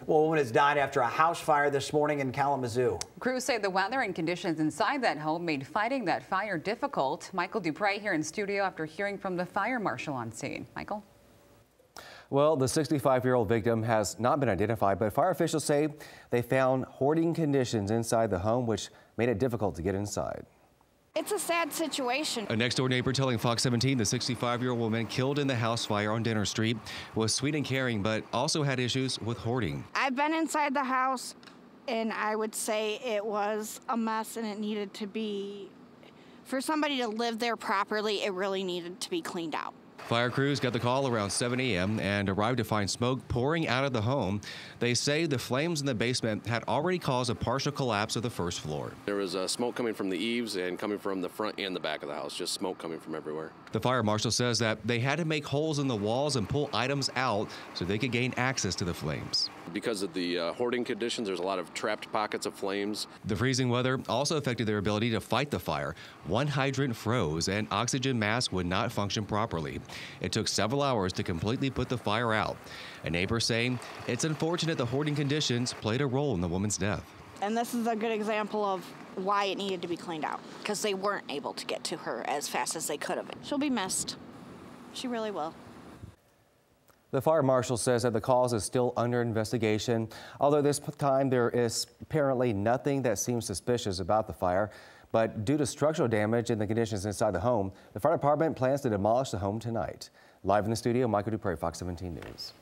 Well, a woman has died after a house fire this morning in Kalamazoo. Crews say the weather and conditions inside that home made fighting that fire difficult. Michael Dupre here in studio after hearing from the fire marshal on scene. Michael? Well, the 65-year-old victim has not been identified, but fire officials say they found hoarding conditions inside the home, which made it difficult to get inside. It's a sad situation. A next-door neighbor telling Fox 17 the 65-year-old woman killed in the house fire on Dinner Street was sweet and caring, but also had issues with hoarding. I've been inside the house, and I would say it was a mess, and it needed to be, for somebody to live there properly, it really needed to be cleaned out. Fire crews got the call around 7 a.m. and arrived to find smoke pouring out of the home. They say the flames in the basement had already caused a partial collapse of the first floor. There was smoke coming from the eaves and coming from the front and the back of the house, just smoke coming from everywhere. The fire marshal says that they had to make holes in the walls and pull items out so they could gain access to the flames. Because of the hoarding conditions, there's a lot of trapped pockets of flames. The freezing weather also affected their ability to fight the fire. One hydrant froze and oxygen masks would not function properly. It took several hours to completely put the fire out. A neighbor saying it's unfortunate the hoarding conditions played a role in the woman's death. And this is a good example of why it needed to be cleaned out, because they weren't able to get to her as fast as they could have. She'll be missed. She really will. The fire marshal says that the cause is still under investigation. Although this time there is apparently nothing that seems suspicious about the fire. But due to structural damage and the conditions inside the home, the fire department plans to demolish the home tonight. Live in the studio, Michael Dupre, Fox 17 News.